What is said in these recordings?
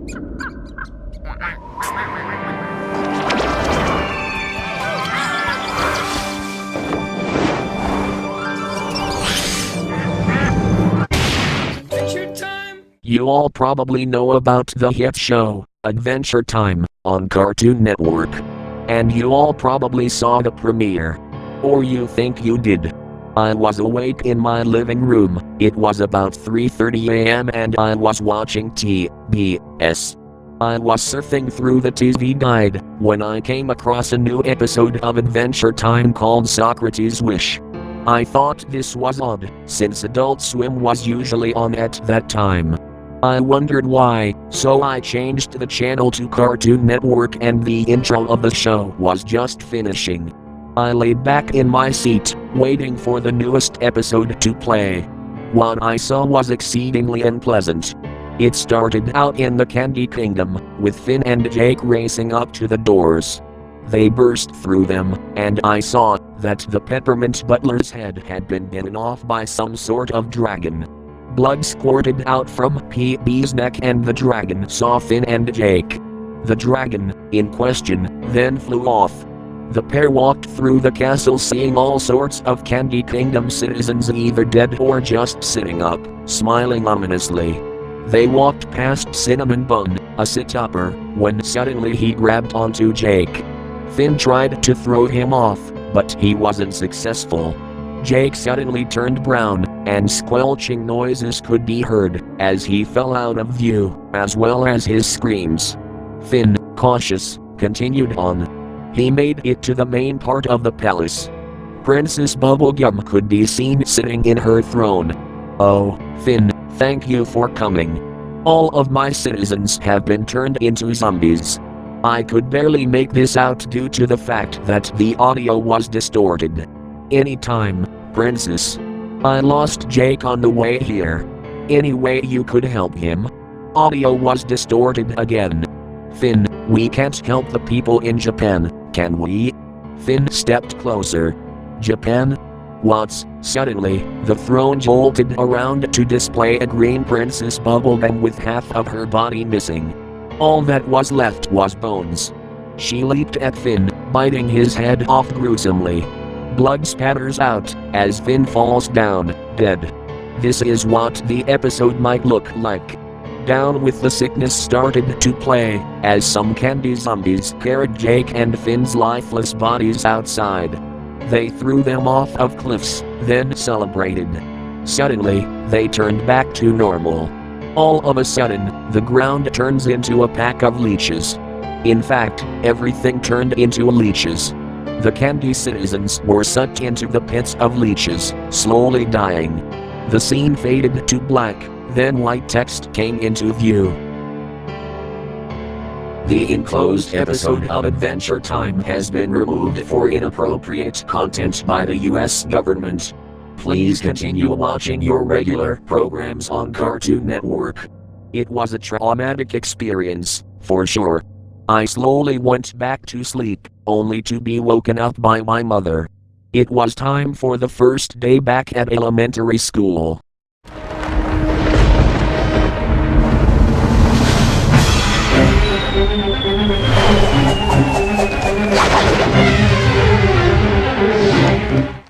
You all probably know about the hit show, Adventure Time, on Cartoon Network. And you all probably saw the premiere. Or you think you did. I was awake in my living room, it was about 3:30 a.m. and I was watching TBS. I was surfing through the TV guide, when I came across a new episode of Adventure Time called Socrates' Wish. I thought this was odd, since Adult Swim was usually on at that time. I wondered why, so I changed the channel to Cartoon Network and the intro of the show was just finishing. I laid back in my seat, waiting for the newest episode to play. What I saw was exceedingly unpleasant. It started out in the Candy Kingdom, with Finn and Jake racing up to the doors. They burst through them, and I saw that the Peppermint Butler's head had been bitten off by some sort of dragon. Blood squirted out from PB's neck and the dragon saw Finn and Jake. The dragon, in question, then flew off. The pair walked through the castle seeing all sorts of Candy Kingdom citizens either dead or just sitting up, smiling ominously. They walked past Cinnamon Bun, a sit-upper, when suddenly he grabbed onto Jake. Finn tried to throw him off, but he wasn't successful. Jake suddenly turned brown, and squelching noises could be heard as he fell out of view, as well as his screams. Finn, cautious, continued on. He made it to the main part of the palace. Princess Bubblegum could be seen sitting in her throne. "Oh, Finn, thank you for coming. All of my citizens have been turned into zombies." I could barely make this out due to the fact that the audio was distorted. "Anytime, Princess. I lost Jake on the way here. Any way you could help him?" Audio was distorted again. "Finn, we can't help the people in Japan, can we?" Finn stepped closer. "Japan? What's?" Suddenly, the throne jolted around to display a green Princess Bubblegum with half of her body missing. All that was left was bones. She leaped at Finn, biting his head off gruesomely. Blood spatters out as Finn falls down, dead. This is what the episode might look like. Down with the Sickness started to play, as some candy zombies carried Jake and Finn's lifeless bodies outside. They threw them off of cliffs, then celebrated. Suddenly, they turned back to normal. All of a sudden, the ground turns into a pack of leeches. In fact, everything turned into leeches. The candy citizens were sucked into the pits of leeches, slowly dying. The scene faded to black, then white text came into view. The enclosed episode of Adventure Time has been removed for inappropriate content by the US government. Please continue watching your regular programs on Cartoon Network. It was a traumatic experience, for sure. I slowly went back to sleep, only to be woken up by my mother. It was time for the first day back at elementary school.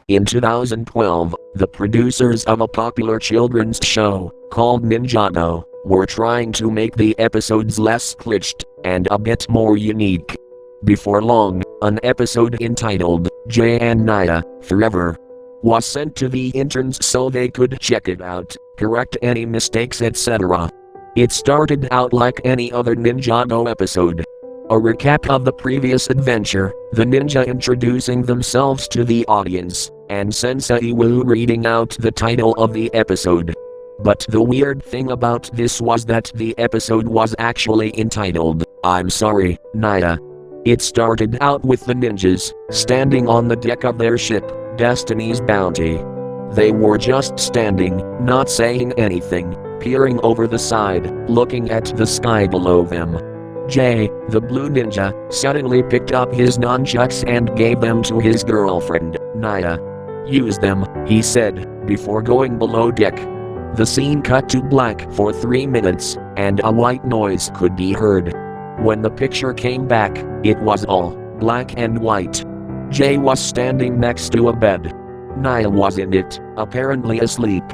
In 2012, the producers of a popular children's show, called Ninjago, were trying to make the episodes less glitched and a bit more unique. Before long, an episode entitled Jay and Naya, Forever, was sent to the interns so they could check it out, correct any mistakes, etc. It started out like any other Ninjago episode. A recap of the previous adventure, the ninja introducing themselves to the audience, and Sensei Wu reading out the title of the episode. But the weird thing about this was that the episode was actually entitled, I'm Sorry, Naya. It started out with the ninjas, standing on the deck of their ship, Destiny's Bounty. They were just standing, not saying anything, peering over the side, looking at the sky below them. Jay, the blue ninja, suddenly picked up his nunchucks and gave them to his girlfriend, Naya. Use them, he said, before going below deck. The scene cut to black for 3 minutes, and a white noise could be heard. When the picture came back, it was all black and white. Jay was standing next to a bed. Nia was in it, apparently asleep.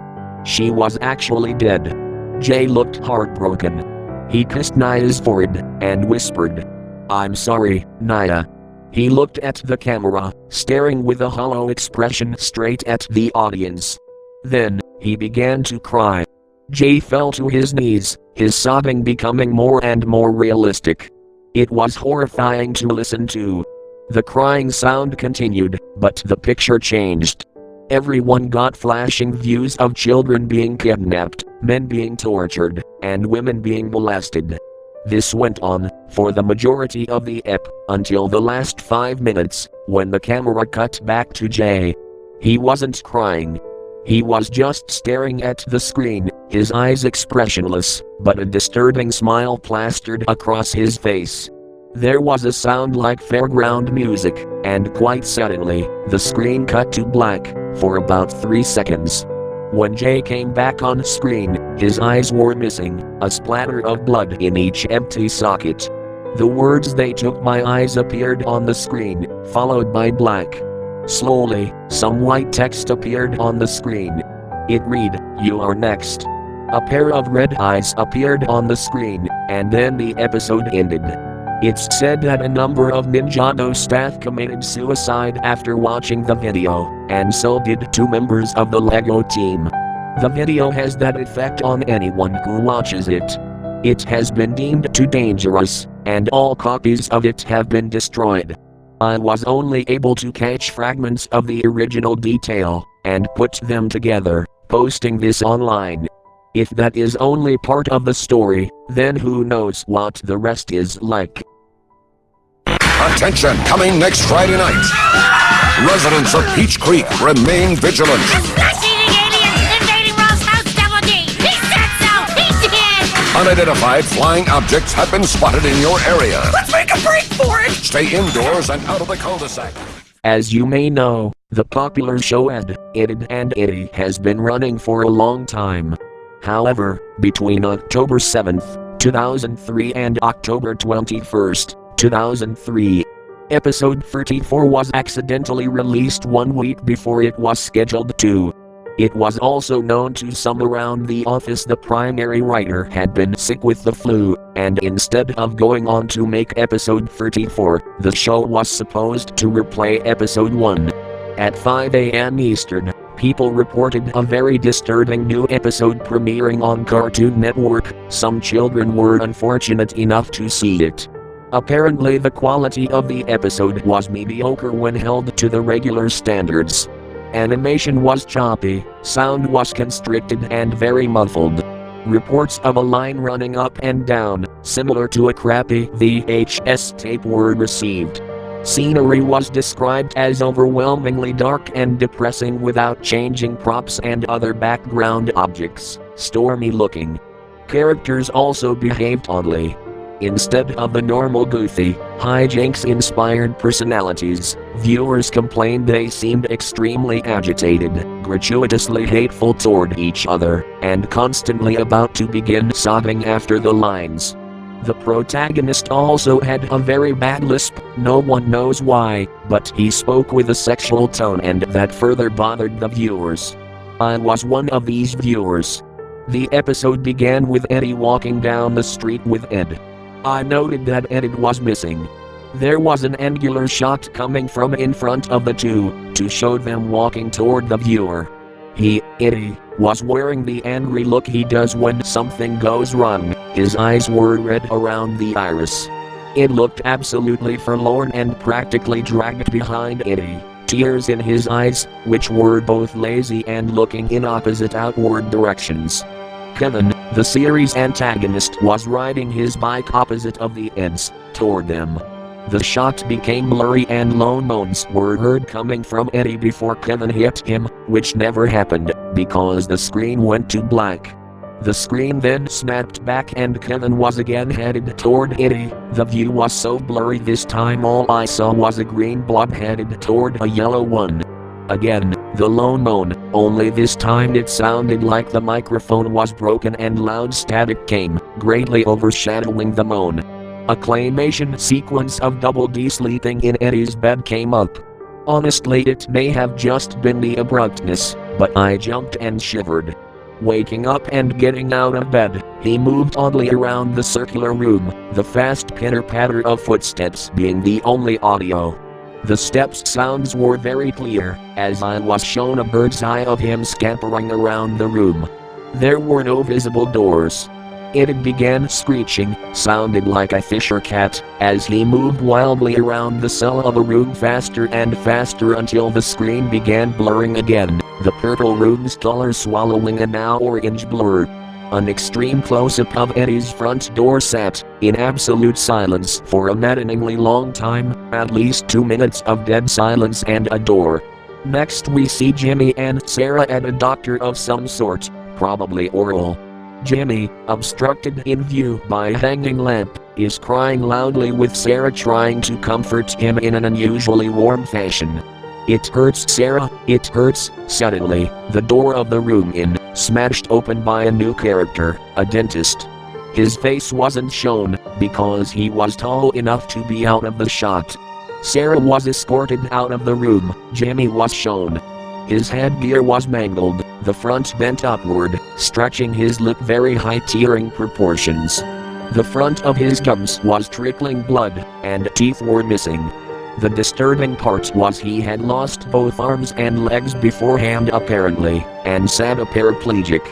She was actually dead. Jay looked heartbroken. He kissed Nia's forehead and whispered, "I'm sorry, Nia." He looked at the camera, staring with a hollow expression straight at the audience. Then, he began to cry. Jay fell to his knees, his sobbing becoming more and more realistic. It was horrifying to listen to. The crying sound continued, but the picture changed. Everyone got flashing views of children being kidnapped, men being tortured, and women being molested. This went on for the majority of the ep, until the last 5 minutes, when the camera cut back to Jay. He wasn't crying. He was just staring at the screen, his eyes expressionless, but a disturbing smile plastered across his face. There was a sound like fairground music, and quite suddenly, the screen cut to black, for about 3 seconds. When Jay came back on screen, his eyes were missing, a splatter of blood in each empty socket. The words "they took my eyes" appeared on the screen, followed by black. Slowly, some white text appeared on the screen. It read, "You are next." A pair of red eyes appeared on the screen, and then the episode ended. It's said that a number of Ninjago staff committed suicide after watching the video, and so did 2 members of the Lego team. The video has that effect on anyone who watches it. It has been deemed too dangerous, and all copies of it have been destroyed. I was only able to catch fragments of the original detail, and put them together, posting this online. If that is only part of the story, then who knows what the rest is like. Attention, coming next Friday night. Residents of Peach Creek remain vigilant. Flesh-eating aliens invading Ross House Double D. He said so! He did! Unidentified flying objects have been spotted in your area. Let's make a break for it! Stay indoors and out of the cul-de-sac. As you may know, the popular show Eddy and Eddy has been running for a long time. However, between October 7th, 2003 and October 21st, 2003, episode 34 was accidentally released 1 week before it was scheduled to. It was also known to some around the office the primary writer had been sick with the flu, and instead of going on to make episode 34, the show was supposed to replay episode 1. At 5 a.m. Eastern, people reported a very disturbing new episode premiering on Cartoon Network. Some children were unfortunate enough to see it. Apparently the quality of the episode was mediocre when held to the regular standards. Animation was choppy, sound was constricted and very muffled. Reports of a line running up and down, similar to a crappy VHS tape, were received. Scenery was described as overwhelmingly dark and depressing without changing props and other background objects, stormy looking. Characters also behaved oddly. Instead of the normal goofy, hijinks-inspired personalities, viewers complained they seemed extremely agitated, gratuitously hateful toward each other, and constantly about to begin sobbing after the lines. The protagonist also had a very bad lisp, no one knows why, but he spoke with a sexual tone, and that further bothered the viewers. I was one of these viewers. The episode began with Eddy walking down the street with Ed. I noted that Eddy was missing. There was an angular shot coming from in front of the two, to show them walking toward the viewer. Eddy, was wearing the angry look he does when something goes wrong. His eyes were red around the iris. It looked absolutely forlorn and practically dragged behind Eddy, tears in his eyes, which were both lazy and looking in opposite outward directions. Kevin, the series antagonist, was riding his bike opposite of the Eds, toward them. The shot became blurry and low moans were heard coming from Eddy before Kevin hit him, which never happened, because the screen went to black. The screen then snapped back and Kevin was again headed toward Eddy. The view was so blurry this time all I saw was a green blob headed toward a yellow one. Again, the lone moan, only this time it sounded like the microphone was broken and loud static came, greatly overshadowing the moan. A claymation sequence of Double D sleeping in Eddy's bed came up. Honestly, it may have just been the abruptness, but I jumped and shivered. Waking up and getting out of bed, he moved oddly around the circular room, the fast pitter-patter of footsteps being the only audio. The steps sounds were very clear, as I was shown a bird's eye of him scampering around the room. There were no visible doors. It began screeching, sounded like a fisher cat, as he moved wildly around the cell of a room faster and faster until the screen began blurring again, the purple room's color swallowing a now orange blur. An extreme close-up of Eddy's front door sat, in absolute silence for a maddeningly long time, at least 2 minutes of dead silence and a door. Next we see Jimmy and Sarah at a doctor of some sort, probably oral. Jimmy, obstructed in view by a hanging lamp, is crying loudly with Sarah trying to comfort him in an unusually warm fashion. "It hurts, Sarah, it hurts." Suddenly, the door of the room smashed open by a new character, a dentist. His face wasn't shown, because he was tall enough to be out of the shot. Sarah was escorted out of the room, Jimmy was shown. His headgear was mangled, the front bent upward, stretching his lip very high tearing proportions. The front of his gums was trickling blood, and teeth were missing. The disturbing part was he had lost both arms and legs beforehand apparently, and sat a paraplegic.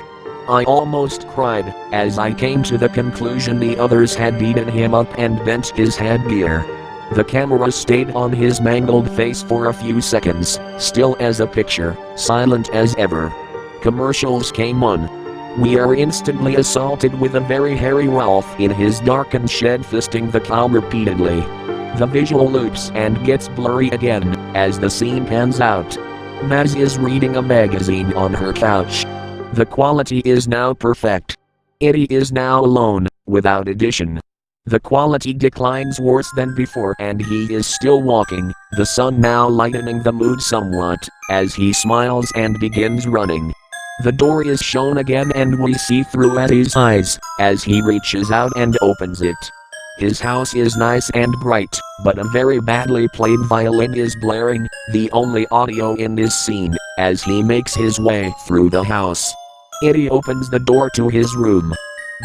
I almost cried, as I came to the conclusion the others had beaten him up and bent his headgear. The camera stayed on his mangled face for a few seconds, still as a picture, silent as ever. Commercials came on. We are instantly assaulted with a very hairy Ralph in his darkened shed fisting the cow repeatedly. The visual loops and gets blurry again, as the scene pans out. Maz is reading a magazine on her couch. The quality is now perfect. Eddy is now alone, without addition. The quality declines worse than before and he is still walking, the sun now lightening the mood somewhat, as he smiles and begins running. The door is shown again and we see through Eddy's eyes, as he reaches out and opens it. His house is nice and bright, but a very badly played violin is blaring, the only audio in this scene, as he makes his way through the house. Eddy opens the door to his room.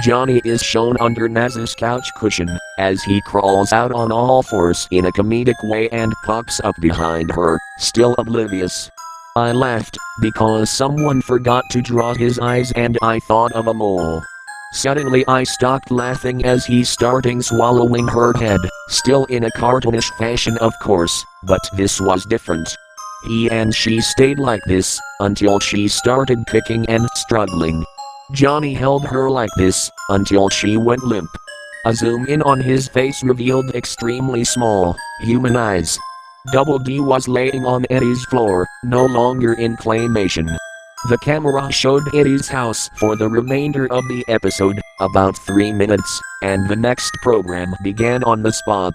Johnny is shown under Naz's couch cushion, as he crawls out on all fours in a comedic way and pops up behind her, still oblivious. I laughed, because someone forgot to draw his eyes and I thought of a mole. Suddenly I stopped laughing as he starting swallowing her head, still in a cartoonish fashion of course, but this was different. He and she stayed like this, until she started kicking and struggling. Johnny held her like this, until she went limp. A zoom in on his face revealed extremely small, human eyes. Double D was laying on Eddy's floor, no longer in claymation. The camera showed Eddy's house for the remainder of the episode, about 3 minutes, and the next program began on the spot.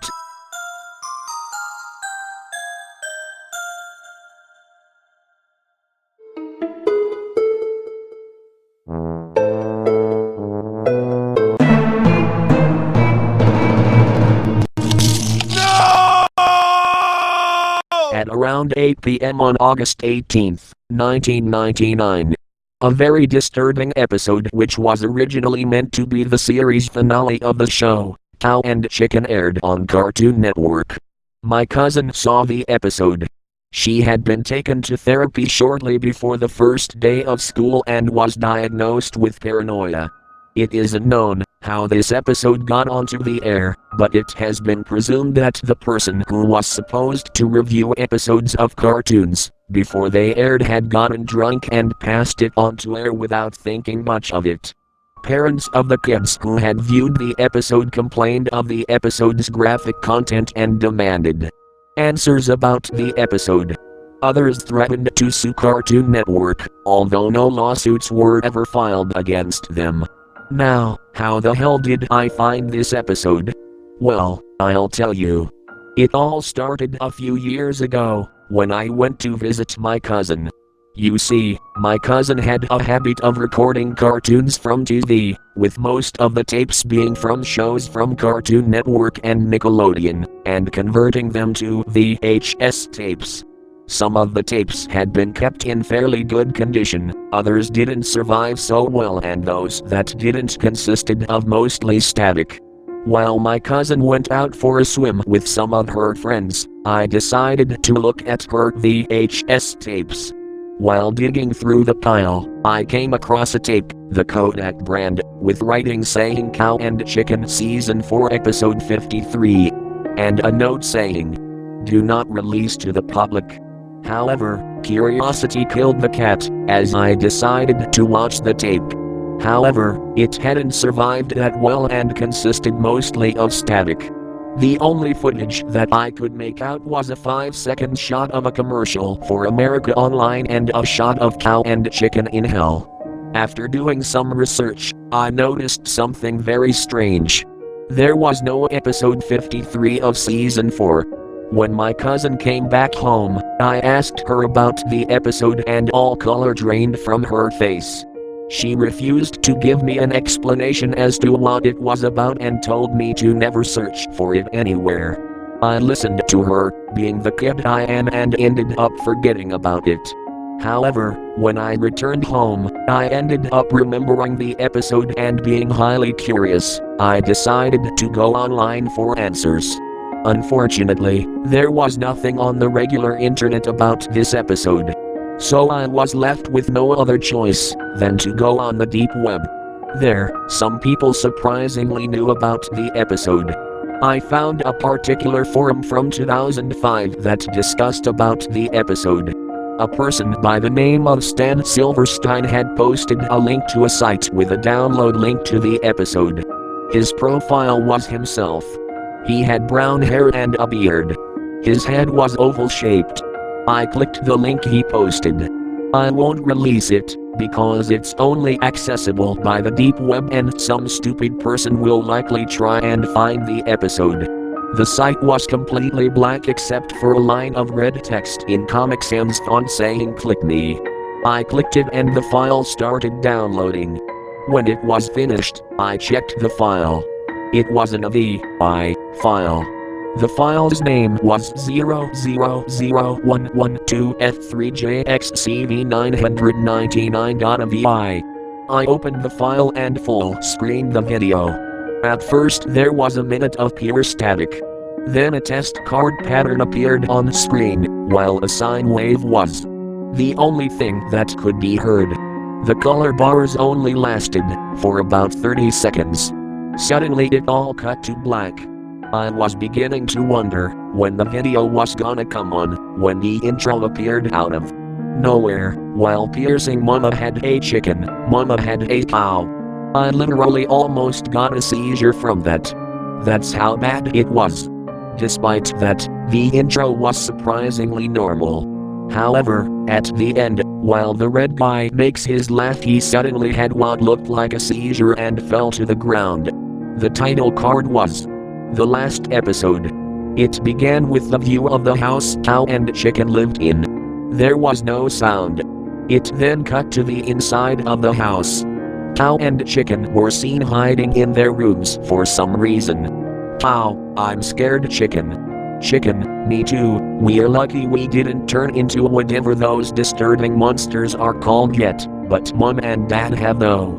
At around 8 p.m. on August 18, 1999. A very disturbing episode which was originally meant to be the series finale of the show, Cow and Chicken, aired on Cartoon Network. My cousin saw the episode. She had been taken to therapy shortly before the first day of school and was diagnosed with paranoia. It isn't known how this episode got onto the air, but it has been presumed that the person who was supposed to review episodes of cartoons before they aired had gotten drunk and passed it on to air without thinking much of it. Parents of the kids who had viewed the episode complained of the episode's graphic content and demanded answers about the episode. Others threatened to sue Cartoon Network, although no lawsuits were ever filed against them. Now, how the hell did I find this episode? Well, I'll tell you. It all started a few years ago, when I went to visit my cousin. You see, my cousin had a habit of recording cartoons from TV, with most of the tapes being from shows from Cartoon Network and Nickelodeon, and converting them to VHS tapes. Some of the tapes had been kept in fairly good condition, others didn't survive so well, and those that didn't consisted of mostly static. While my cousin went out for a swim with some of her friends, I decided to look at her VHS tapes. While digging through the pile, I came across a tape, the Kodak brand, with writing saying Cow and Chicken Season 4 Episode 53. And a note saying, "Do not release to the public." However, curiosity killed the cat, as I decided to watch the tape. However, it hadn't survived that well and consisted mostly of static. The only footage that I could make out was a 5-second shot of a commercial for America Online and a shot of Cow and Chicken in Hell. After doing some research, I noticed something very strange. There was no episode 53 of season 4. When my cousin came back home, I asked her about the episode and all color drained from her face. She refused to give me an explanation as to what it was about and told me to never search for it anywhere. I listened to her, being the kid I am, and ended up forgetting about it. However, when I returned home, I ended up remembering the episode and being highly curious. I decided to go online for answers. Unfortunately, there was nothing on the regular internet about this episode. So I was left with no other choice than to go on the deep web. There, some people surprisingly knew about the episode. I found a particular forum from 2005 that discussed about the episode. A person by the name of Stan Silverstein had posted a link to a site with a download link to the episode. His profile was himself. He had brown hair and a beard. His head was oval-shaped. I clicked the link he posted. I won't release it, because it's only accessible by the deep web and some stupid person will likely try and find the episode. The site was completely black except for a line of red text in Comic Sans font saying "click me." I clicked it and the file started downloading. When it was finished, I checked the file. It wasn't a VI file. The file's name was 0001112F3JXCV999.avi. I opened the file and full screened the video. At first there was a minute of pure static. Then a test card pattern appeared on screen, while a sine wave was the only thing that could be heard. The color bars only lasted for about 30 seconds. Suddenly it all cut to black. I was beginning to wonder when the video was gonna come on, when the intro appeared out of nowhere, while piercing "Mama had a chicken, Mama had a cow." I literally almost got a seizure from that. That's how bad it was. Despite that, the intro was surprisingly normal. However, at the end, while the red guy makes his laugh, he suddenly had what looked like a seizure and fell to the ground. The title card was the last episode. It began with the view of the house Cow and Chicken lived in. There was no sound. It then cut to the inside of the house. Cow and Chicken were seen hiding in their rooms for some reason. Cow: "I'm scared." Chicken: "Chicken, me too. We're lucky we didn't turn into whatever those disturbing monsters are called yet, but Mom and Dad have though."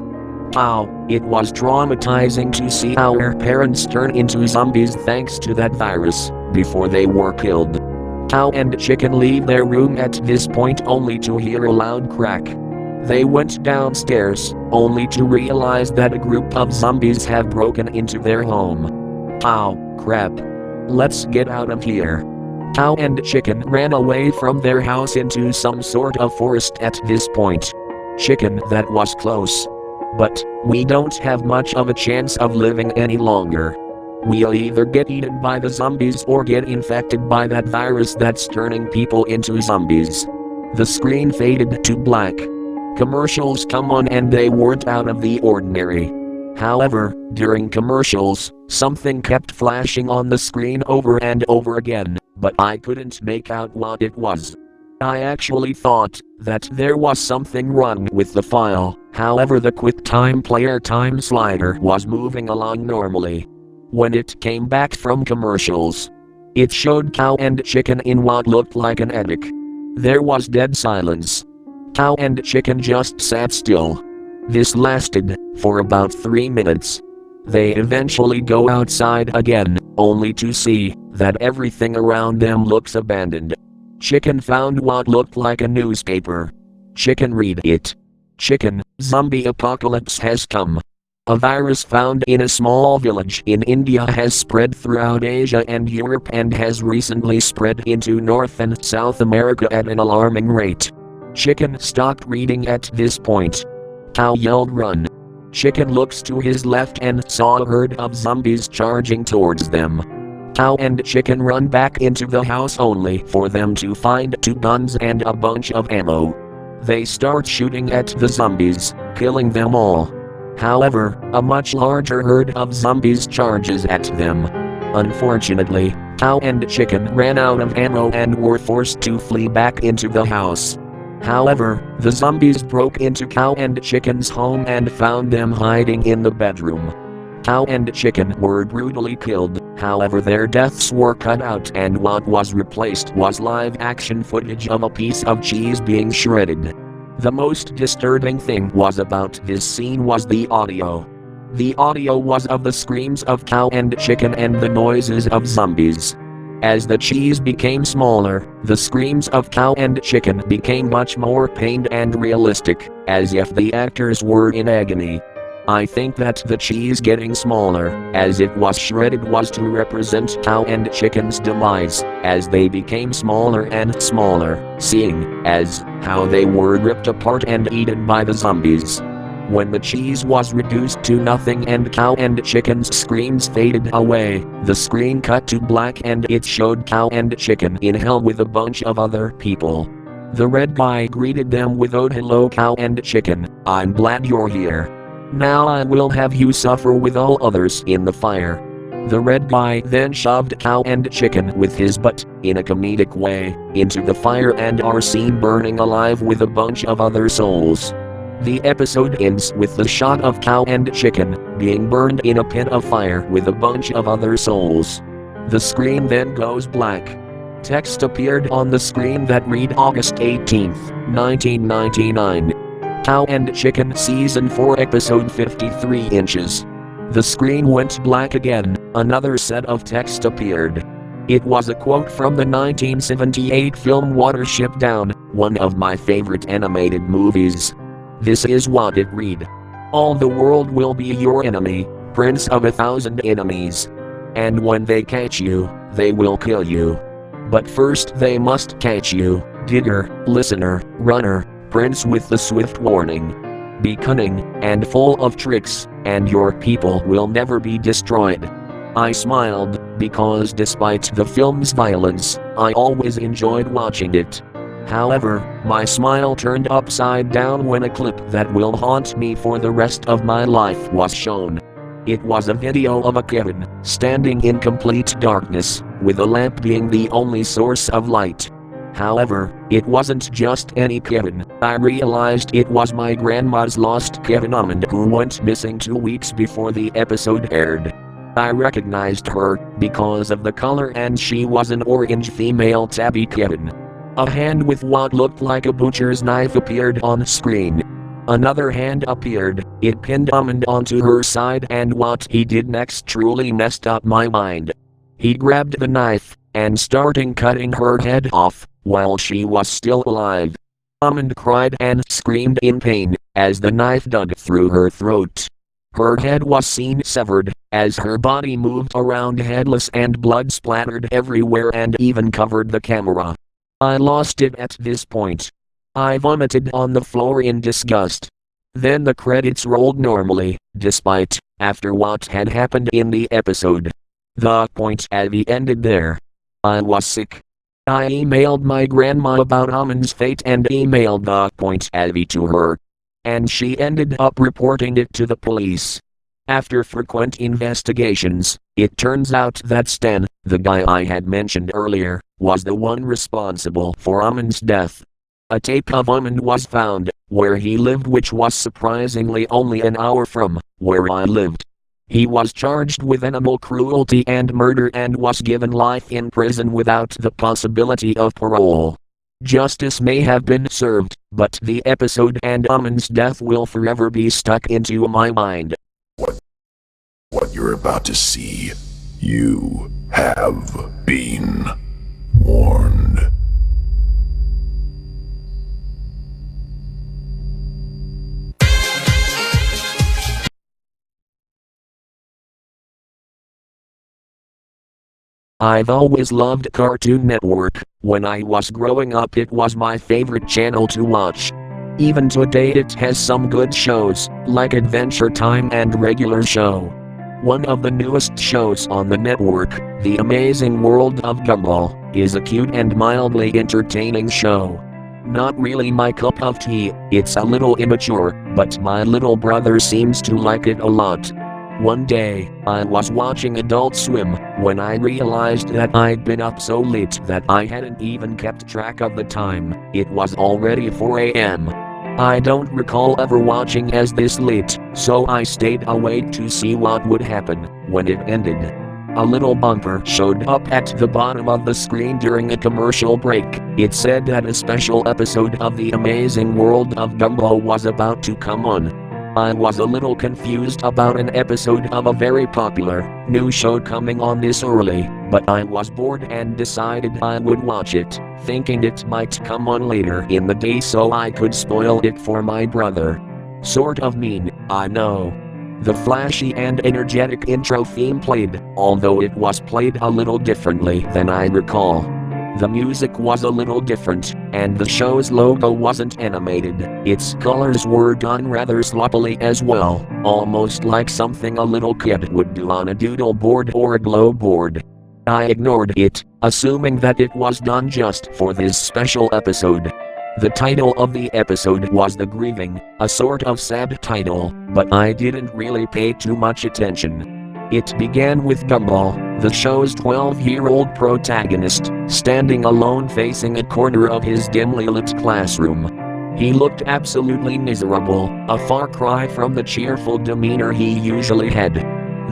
Cow: "It was traumatizing to see our parents turn into zombies thanks to that virus, before they were killed." Cow and Chicken leave their room at this point only to hear a loud crack. They went downstairs, only to realize that a group of zombies have broken into their home. Cow: "Crap. Let's get out of here." Cow and Chicken ran away from their house into some sort of forest at this point. Chicken: "That was close. But we don't have much of a chance of living any longer. We'll either get eaten by the zombies or get infected by that virus that's turning people into zombies." The screen faded to black. Commercials come on and they weren't out of the ordinary. However, during commercials, something kept flashing on the screen over and over again, but I couldn't make out what it was. I actually thought that there was something wrong with the file, however the QuickTime Player time slider was moving along normally. When it came back from commercials, it showed cow and chicken in what looked like an attic. There was dead silence. Cow and chicken just sat still. This lasted for about 3 minutes. They eventually go outside again, only to see that everything around them looks abandoned. Chicken found what looked like a newspaper. Chicken read it. Chicken, zombie apocalypse has come. A virus found in a small village in India has spread throughout Asia and Europe and has recently spread into North and South America at an alarming rate. Chicken stopped reading at this point. Cow yelled run. Chicken looks to his left and saw a herd of zombies charging towards them. Cow and chicken run back into the house only for them to find 2 guns and a bunch of ammo. They start shooting at the zombies, killing them all. However, a much larger herd of zombies charges at them. Unfortunately, cow and chicken ran out of ammo and were forced to flee back into the house. However, the zombies broke into cow and chicken's home and found them hiding in the bedroom. Cow and chicken were brutally killed, however their deaths were cut out and what was replaced was live action footage of a piece of cheese being shredded. The most disturbing thing was about this scene was the audio. The audio was of the screams of cow and chicken and the noises of zombies. As the cheese became smaller, the screams of cow and chicken became much more pained and realistic, as if the actors were in agony. I think that the cheese getting smaller, as it was shredded, was to represent cow and chicken's demise, as they became smaller and smaller, seeing as how they were ripped apart and eaten by the zombies. When the cheese was reduced to nothing and cow and chicken's screams faded away, the screen cut to black and it showed cow and chicken in hell with a bunch of other people. The red guy greeted them with "Oh hello cow and chicken, I'm glad you're here. Now I will have you suffer with all others in the fire." The red guy then shoved cow and chicken with his butt, in a comedic way, into the fire and are seen burning alive with a bunch of other souls. The episode ends with the shot of cow and chicken being burned in a pit of fire with a bunch of other souls. The screen then goes black. Text appeared on the screen that read August 18, 1999. Cow and Chicken Season 4 Episode 53 inches. The screen went black again, another set of text appeared. It was a quote from the 1978 film Watership Down, one of my favorite animated movies. This is what it read. "All the world will be your enemy, prince of 1,000 enemies. And when they catch you, they will kill you. But first they must catch you, digger, listener, runner, prince with the swift warning. Be cunning, and full of tricks, and your people will never be destroyed." I smiled, because despite the film's violence, I always enjoyed watching it. However, my smile turned upside down when a clip that will haunt me for the rest of my life was shown. It was a video of a cabin, standing in complete darkness, with a lamp being the only source of light. However, it wasn't just any cabin. I realized it was my grandma's lost cabin Almond, who went missing 2 weeks before the episode aired. I recognized her because of the color, and she was an orange female tabby cabin. A hand with what looked like a butcher's knife appeared on screen. Another hand appeared, it pinned Almond onto her side, and what he did next truly messed up my mind. He grabbed the knife and started cutting her head off while she was still alive. Almond cried and screamed in pain as the knife dug through her throat. Her head was seen severed as her body moved around headless, and blood splattered everywhere and even covered the camera. I lost it at this point. I vomited on the floor in disgust. Then the credits rolled normally, despite after what had happened in the episode. The point Eddy ended there. I was sick. I emailed my grandma about Almond's fate and emailed the point Eddy to her. And she ended up reporting it to the police. After frequent investigations, it turns out that Stan, the guy I had mentioned earlier, was the one responsible for Amon's death. A tape of Amon was found, where he lived, which was surprisingly only an hour from where I lived. He was charged with animal cruelty and murder and was given life in prison without the possibility of parole. Justice may have been served, but the episode and Amon's death will forever be stuck into my mind. What you're about to see, you have been warned. I've always loved Cartoon Network. When I was growing up, it was my favorite channel to watch. Even today it has some good shows, like Adventure Time and Regular Show. One of the newest shows on the network, The Amazing World of Gumball, is a cute and mildly entertaining show. Not really my cup of tea, it's a little immature, but my little brother seems to like it a lot. One day, I was watching Adult Swim, when I realized that I'd been up so late that I hadn't even kept track of the time. It was already 4 a.m. I don't recall ever watching as this late, so I stayed awake to see what would happen when it ended. A little bumper showed up at the bottom of the screen during a commercial break. It said that a special episode of The Amazing World of Gumball was about to come on. I was a little confused about an episode of a very popular new show coming on this early, but I was bored and decided I would watch it, thinking it might come on later in the day so I could spoil it for my brother. Sort of mean, I know. The flashy and energetic intro theme played, although it was played a little differently than I recall. The music was a little different, and the show's logo wasn't animated. Its colors were done rather sloppily as well, almost like something a little kid would do on a doodle board or a glow board. I ignored it, assuming that it was done just for this special episode. The title of the episode was The Grieving, a sort of sad title, but I didn't really pay too much attention. It began with Gumball, the show's 12-year-old protagonist, standing alone facing a corner of his dimly lit classroom. He looked absolutely miserable, a far cry from the cheerful demeanor he usually had.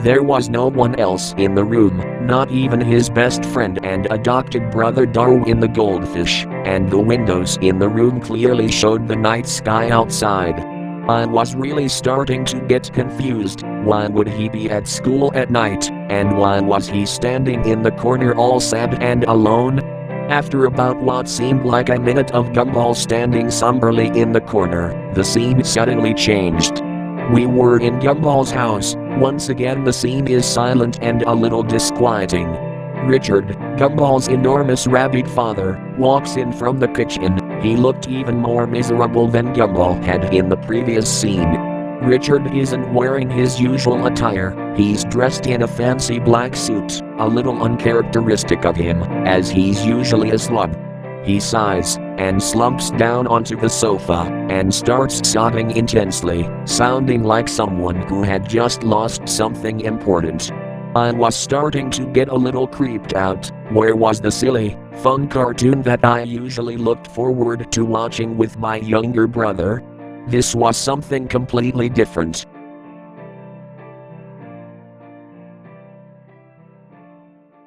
There was no one else in the room, not even his best friend and adopted brother Darwin the goldfish, and the windows in the room clearly showed the night sky outside. I was really starting to get confused. Why would he be at school at night, and why was he standing in the corner all sad and alone? After about what seemed like a minute of Gumball standing somberly in the corner, the scene suddenly changed. We were in Gumball's house. Once again the scene is silent and a little disquieting. Richard, Gumball's enormous rabbit father, walks in from the kitchen. He looked even more miserable than Gumball had in the previous scene. Richard isn't wearing his usual attire, he's dressed in a fancy black suit, a little uncharacteristic of him, as he's usually a slub. He sighs, and slumps down onto the sofa, and starts sobbing intensely, sounding like someone who had just lost something important. I was starting to get a little creeped out. Where was the silly, fun cartoon that I usually looked forward to watching with my younger brother? This was something completely different.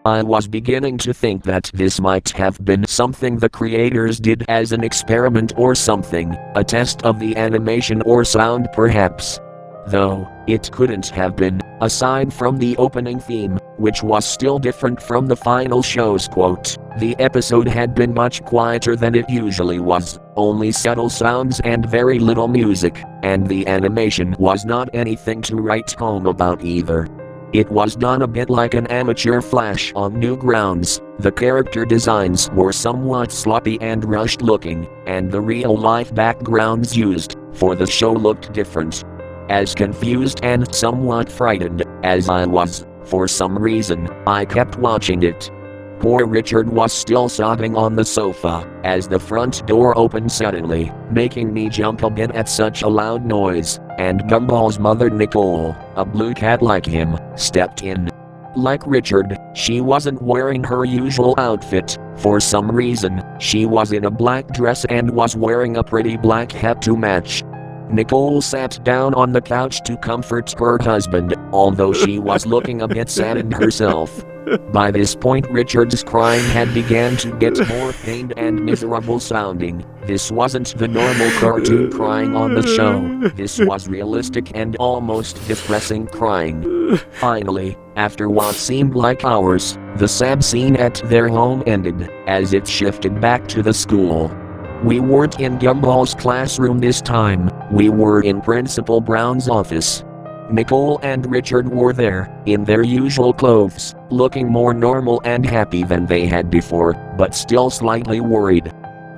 I was beginning to think that this might have been something the creators did as an experiment or something, a test of the animation or sound perhaps. Though, it couldn't have been, aside from the opening theme, which was still different from the final show's quote. The episode had been much quieter than it usually was, only subtle sounds and very little music, and the animation was not anything to write home about either. It was done a bit like an amateur flash on new grounds. The character designs were somewhat sloppy and rushed looking, and the real-life backgrounds used for the show looked different. As confused and somewhat frightened as I was, for some reason, I kept watching it. Poor Richard was still sobbing on the sofa as the front door opened suddenly, making me jump a bit at such a loud noise, and Gumball's mother Nicole, a blue cat like him, stepped in. Like Richard, she wasn't wearing her usual outfit. For some reason, she was in a black dress and was wearing a pretty black hat to match. Nicole sat down on the couch to comfort her husband, although she was looking a bit saddened herself. By this point Richard's crying had began to get more pained and miserable sounding. This wasn't the normal cartoon crying on the show. This was realistic and almost depressing crying. Finally, after what seemed like hours, the sad scene at their home ended, as it shifted back to the school. We weren't in Gumball's classroom this time, we were in Principal Brown's office. Nicole and Richard were there, in their usual clothes, looking more normal and happy than they had before, but still slightly worried.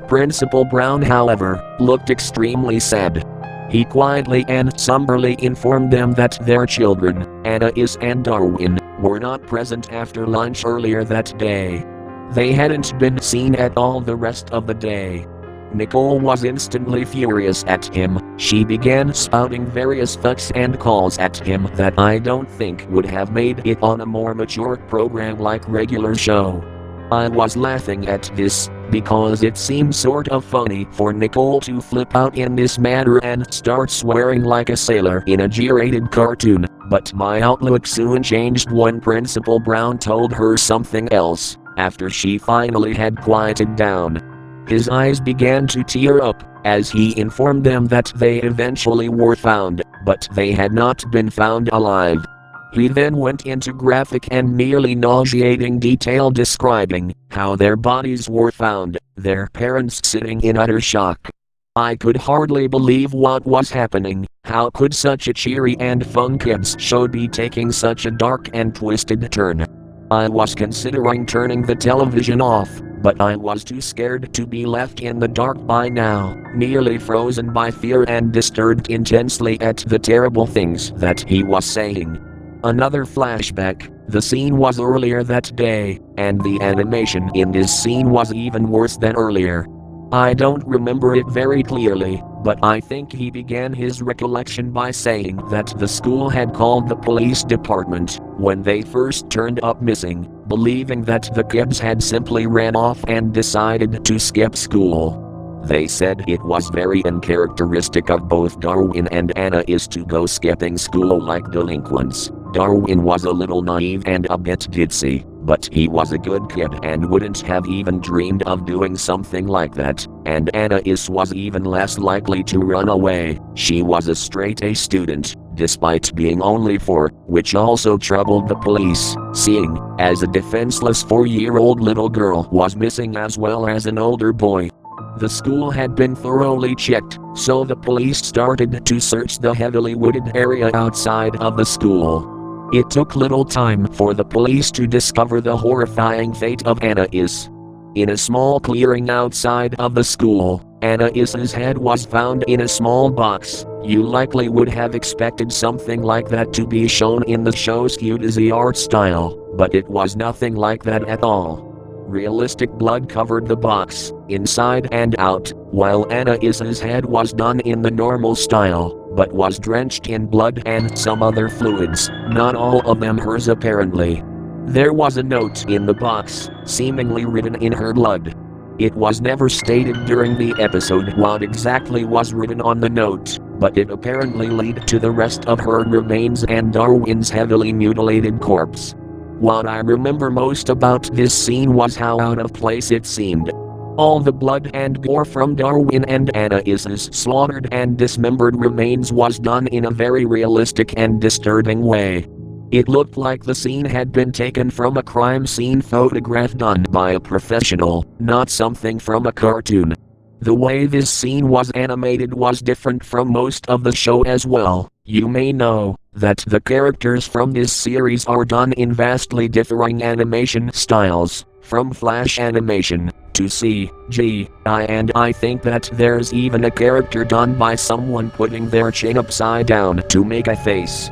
Principal Brown, however, looked extremely sad. He quietly and somberly informed them that their children, Anais and Darwin, were not present after lunch earlier that day. They hadn't been seen at all the rest of the day. Nicole was instantly furious at him. She began spouting various threats and calls at him that I don't think would have made it on a more mature program like regular show. I was laughing at this, because it seemed sort of funny for Nicole to flip out in this manner and start swearing like a sailor in a G-rated cartoon, but my outlook soon changed when Principal Brown told her something else, after she finally had quieted down. His eyes began to tear up, as he informed them that they eventually were found, but they had not been found alive. He then went into graphic and nearly nauseating detail describing how their bodies were found, their parents sitting in utter shock. I could hardly believe what was happening. How could such a cheery and fun kids show be taking such a dark and twisted turn? I was considering turning the television off, but I was too scared to be left in the dark by now, nearly frozen by fear and disturbed intensely at the terrible things that he was saying. Another flashback, the scene was earlier that day, and the animation in this scene was even worse than earlier. I don't remember it very clearly, but I think he began his recollection by saying that the school had called the police department when they first turned up missing, believing that the kids had simply ran off and decided to skip school. They said it was very uncharacteristic of both Darwin and Anais to go skipping school like delinquents. Darwin was a little naive and a bit ditzy, but he was a good kid and wouldn't have even dreamed of doing something like that, and Anais was even less likely to run away. She was a straight-A student, despite being only 4, which also troubled the police, seeing as a defenseless 4-year-old little girl was missing as well as an older boy. The school had been thoroughly checked, so the police started to search the heavily wooded area outside of the school. It took little time for the police to discover the horrifying fate of Anais. In a small clearing outside of the school, Anais's head was found in a small box. You likely would have expected something like that to be shown in the show's cutesy art style, but it was nothing like that at all. Realistic blood covered the box, inside and out, while Anais's head was done in the normal style, but was drenched in blood and some other fluids, not all of them hers apparently. There was a note in the box, seemingly written in her blood. It was never stated during the episode what exactly was written on the note, but it apparently led to the rest of her remains and Darwin's heavily mutilated corpse. What I remember most about this scene was how out of place it seemed. All the blood and gore from Darwin and Anais's slaughtered and dismembered remains was done in a very realistic and disturbing way. It looked like the scene had been taken from a crime scene photograph done by a professional, not something from a cartoon. The way this scene was animated was different from most of the show as well. You may know that the characters from this series are done in vastly differing animation styles, from flash animation to CGI, and I think that there's even a character done by someone putting their chin upside down to make a face.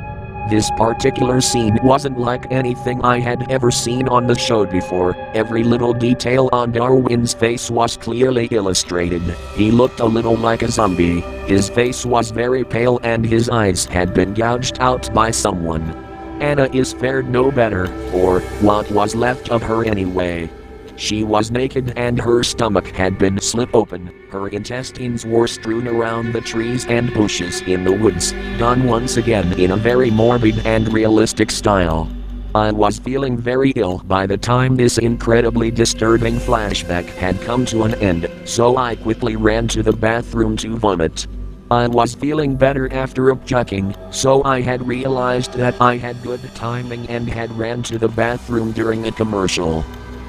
This particular scene wasn't like anything I had ever seen on the show before. Every little detail on Darwin's face was clearly illustrated. He looked a little like a zombie. His face was very pale and his eyes had been gouged out by someone. Anna is fared no better, or what was left of her anyway. She was naked and her stomach had been slit open. Her intestines were strewn around the trees and bushes in the woods, done once again in a very morbid and realistic style. I was feeling very ill by the time this incredibly disturbing flashback had come to an end, so I quickly ran to the bathroom to vomit. I was feeling better after chucking, so I had realized that I had good timing and had ran to the bathroom during a commercial.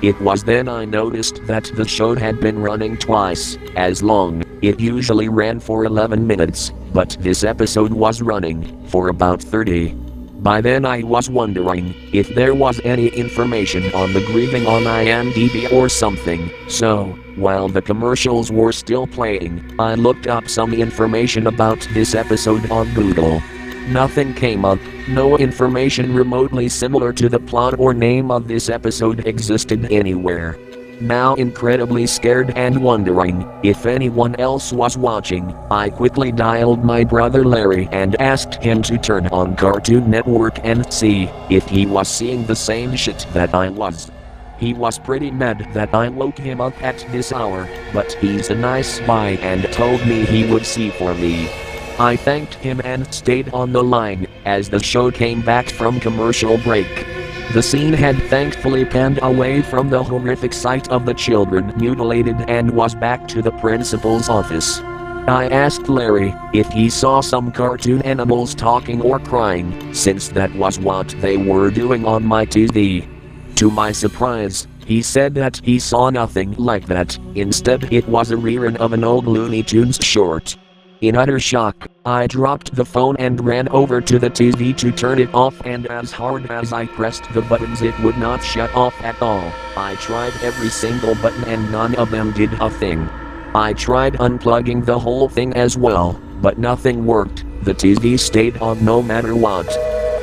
It was then I noticed that the show had been running twice as long. It usually ran for 11 minutes, but this episode was running for about 30. By then I was wondering if there was any information on the grieving on IMDb or something, so, while the commercials were still playing, I looked up some information about this episode on Google. Nothing came up. No information remotely similar to the plot or name of this episode existed anywhere. Now incredibly scared and wondering if anyone else was watching, I quickly dialed my brother Larry and asked him to turn on Cartoon Network and see if he was seeing the same shit that I was. He was pretty mad that I woke him up at this hour, but he's a nice guy and told me he would see for me. I thanked him and stayed on the line as the show came back from commercial break. The scene had thankfully panned away from the horrific sight of the children mutilated and was back to the principal's office. I asked Larry if he saw some cartoon animals talking or crying, since that was what they were doing on my TV. To my surprise, he said that he saw nothing like that. Instead, it was a rerun of an old Looney Tunes short. In utter shock, I dropped the phone and ran over to the TV to turn it off, and as hard as I pressed the buttons it would not shut off at all. I tried every single button and none of them did a thing. I tried unplugging the whole thing as well, but nothing worked. The TV stayed on no matter what.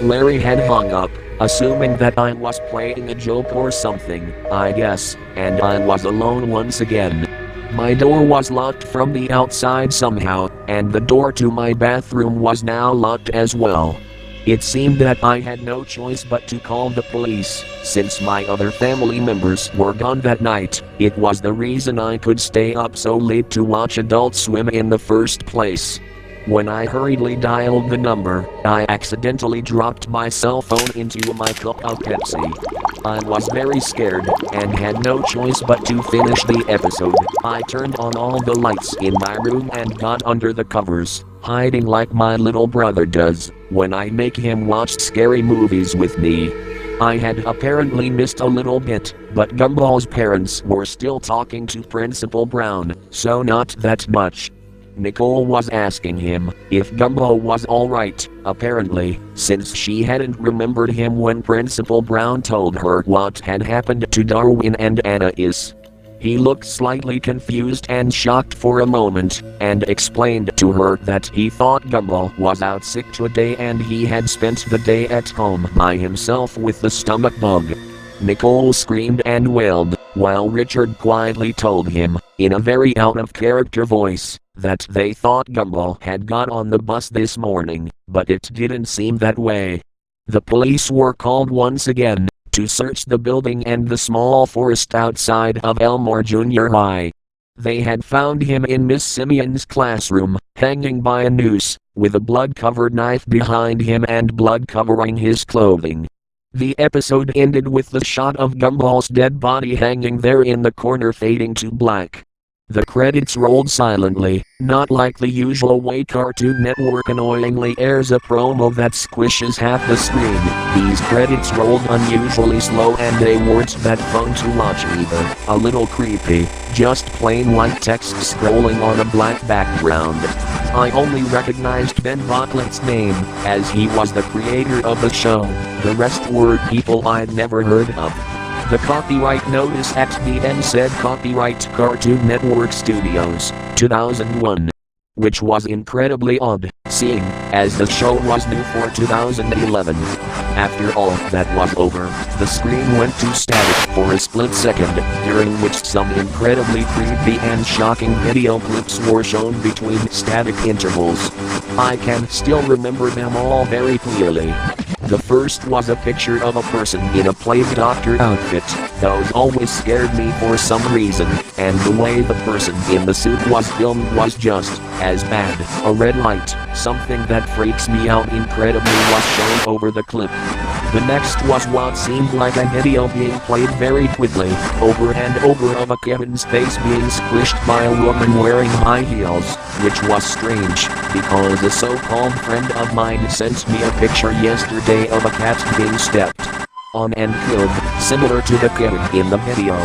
Larry had hung up, assuming that I was playing a joke or something, I guess, and I was alone once again. My door was locked from the outside somehow, and the door to my bathroom was now locked as well. It seemed that I had no choice but to call the police, since my other family members were gone that night. It was the reason I could stay up so late to watch Adult Swim in the first place. When I hurriedly dialed the number, I accidentally dropped my cell phone into my cup of Pepsi. I was very scared, and had no choice but to finish the episode. I turned on all the lights in my room and got under the covers, hiding like my little brother does when I make him watch scary movies with me. I had apparently missed a little bit, but Gumball's parents were still talking to Principal Brown, so not that much. Nicole was asking him if Gumball was alright, apparently, since she hadn't remembered him when Principal Brown told her what had happened to Darwin and Anna. He looked slightly confused and shocked for a moment, and explained to her that he thought Gumball was out sick today and he had spent the day at home by himself with the stomach bug. Nicole screamed and wailed, while Richard quietly told him, in a very out-of-character voice, that they thought Gumball had got on the bus this morning, but it didn't seem that way. The police were called once again, to search the building and the small forest outside of Elmore Junior High. They had found him in Miss Simeon's classroom, hanging by a noose, with a blood-covered knife behind him and blood covering his clothing. The episode ended with the shot of Gumball's dead body hanging there in the corner fading to black. The credits rolled silently, not like the usual way Cartoon Network annoyingly airs a promo that squishes half the screen. These credits rolled unusually slow and they weren't that fun to watch either. A little creepy, just plain white text scrolling on a black background. I only recognized Ben Bartlett's name, as he was the creator of the show. The rest were people I'd never heard of. The copyright notice at the end said Copyright Cartoon Network Studios, 2001. Which was incredibly odd, seeing as the show was new for 2011. After all that was over, the screen went to static for a split second, during which some incredibly creepy and shocking video clips were shown between static intervals. I can still remember them all very clearly. The first was a picture of a person in a plague doctor outfit. Those always scared me for some reason, and the way the person in the suit was filmed was just as bad. A red light, something that freaks me out incredibly, was shown over the clip. The next was what seemed like a video being played very quickly, over and over, of a Kevin's face being squished by a woman wearing high heels, which was strange, because a so-called friend of mine sent me a picture yesterday of a cat being stepped on and killed, similar to the Kevin in the video.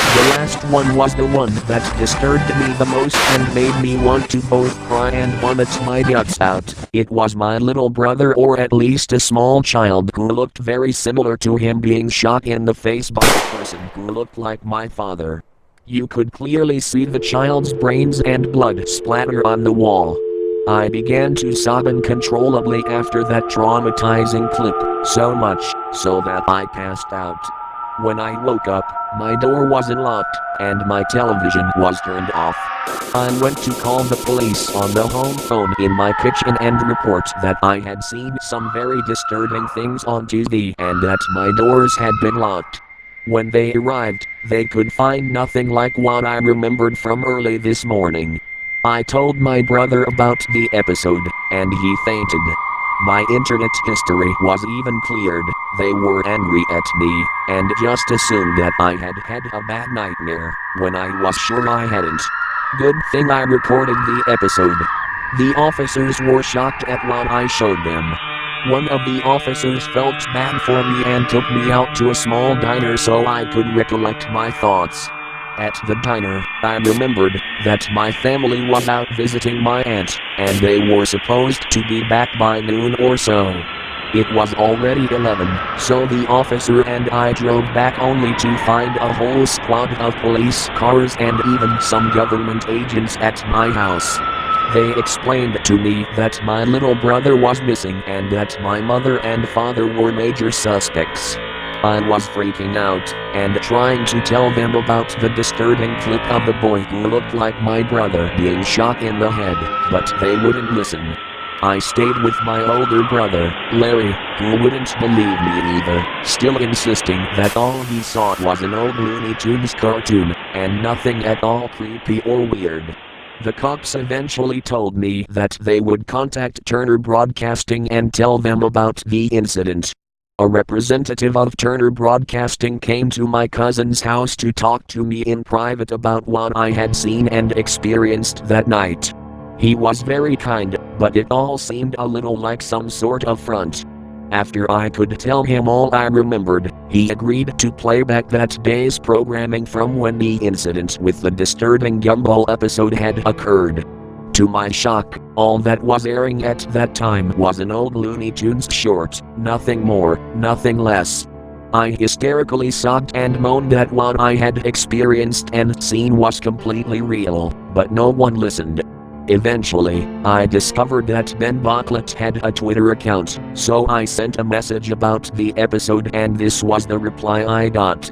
The last one was the one that disturbed me the most and made me want to both cry and vomit my guts out. It was my little brother, or at least a small child, who looked very similar to him, being shot in the face by a person who looked like my father. You could clearly see the child's brains and blood splatter on the wall. I began to sob uncontrollably after that traumatizing clip, so much so that I passed out. When I woke up, my door wasn't locked, and my television was turned off. I went to call the police on the home phone in my kitchen and report that I had seen some very disturbing things on TV and that my doors had been locked. When they arrived, they could find nothing like what I remembered from early this morning. I told my brother about the episode, and he fainted. My internet history was even cleared. They were angry at me, and just assumed that I had had a bad nightmare, when I was sure I hadn't. Good thing I recorded the episode. The officers were shocked at what I showed them. One of the officers felt bad for me and took me out to a small diner so I could recollect my thoughts. At the diner, I remembered that my family was out visiting my aunt, and they were supposed to be back by noon or so. It was already 11, so the officer and I drove back only to find a whole squad of police cars and even some government agents at my house. They explained to me that my little brother was missing and that my mother and father were major suspects. I was freaking out, and trying to tell them about the disturbing clip of the boy who looked like my brother being shot in the head, but they wouldn't listen. I stayed with my older brother, Larry, who wouldn't believe me either, still insisting that all he saw was an old Looney Tunes cartoon, and nothing at all creepy or weird. The cops eventually told me that they would contact Turner Broadcasting and tell them about the incident. A representative of Turner Broadcasting came to my cousin's house to talk to me in private about what I had seen and experienced that night. He was very kind, but it all seemed a little like some sort of front. After I could tell him all I remembered, he agreed to play back that day's programming from when the incident with the disturbing Gumball episode had occurred. To my shock, all that was airing at that time was an old Looney Tunes short, nothing more, nothing less. I hysterically sobbed and moaned that what I had experienced and seen was completely real, but no one listened. Eventually, I discovered that Ben Bartlett had a Twitter account, so I sent a message about the episode and this was the reply I got.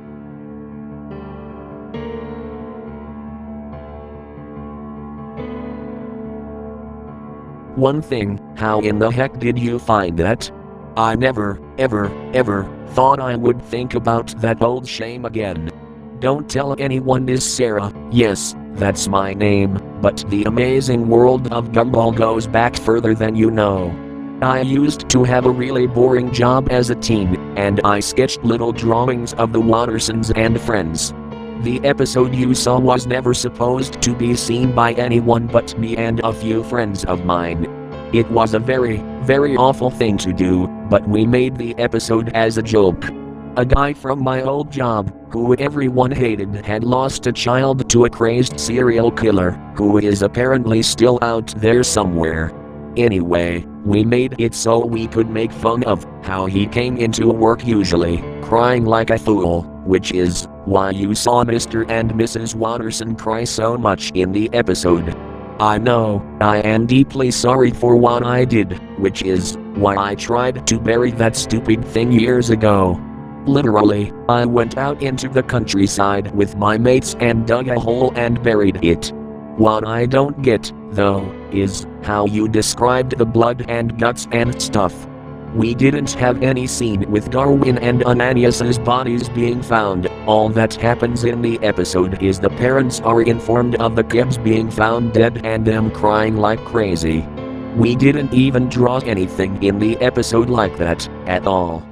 One thing, how in the heck did you find that? I never, ever thought I would think about that old shame again. Don't tell anyone this, Sarah. Yes, that's my name, but the amazing world of Gumball goes back further than you know. I used to have a really boring job as a teen, and I sketched little drawings of the Wattersons and friends. The episode you saw was never supposed to be seen by anyone but me and a few friends of mine. It was a very, very awful thing to do, but we made the episode as a joke. A guy from my old job, who everyone hated, had lost a child to a crazed serial killer, who is apparently still out there somewhere. Anyway, we made it so we could make fun of how he came into work usually, crying like a fool, which is why you saw Mr. and Mrs. Watterson cry so much in the episode. I know, I am deeply sorry for what I did, which is why I tried to bury that stupid thing years ago. Literally, I went out into the countryside with my mates and dug a hole and buried it. What I don't get, though, is how you described the blood and guts and stuff. We didn't have any scene with Darwin and Ananias's bodies being found. All that happens in the episode is the parents are informed of the kids being found dead and them crying like crazy. We didn't even draw anything in the episode like that, at all.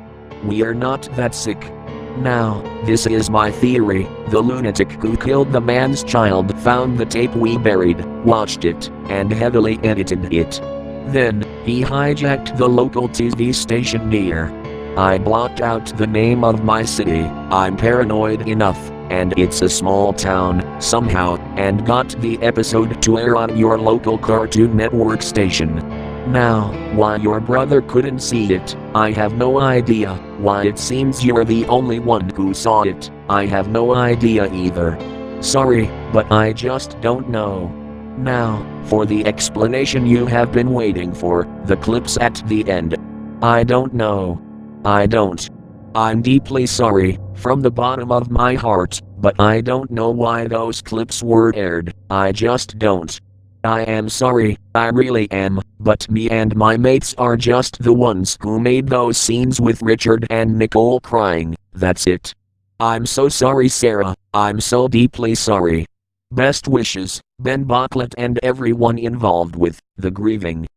We are not that sick. Now, this is my theory. The lunatic who killed the man's child found the tape we buried, watched it, and heavily edited it. Then, he hijacked the local TV station near. I blocked out the name of my city, I'm paranoid enough, and it's a small town, somehow, and got the episode to air on your local Cartoon Network station. Now, why your brother couldn't see it, I have no idea. Why it seems you're the only one who saw it, I have no idea either. Sorry, but I just don't know. Now, for the explanation you have been waiting for, the clips at the end. I don't know. I don't. I'm deeply sorry, from the bottom of my heart, but I don't know why those clips were aired, I just don't. I am sorry, I really am, but me and my mates are just the ones who made those scenes with Richard and Nicole crying, that's it. I'm so sorry Sarah, I'm so deeply sorry. Best wishes, Ben Bocklet and everyone involved with the grieving.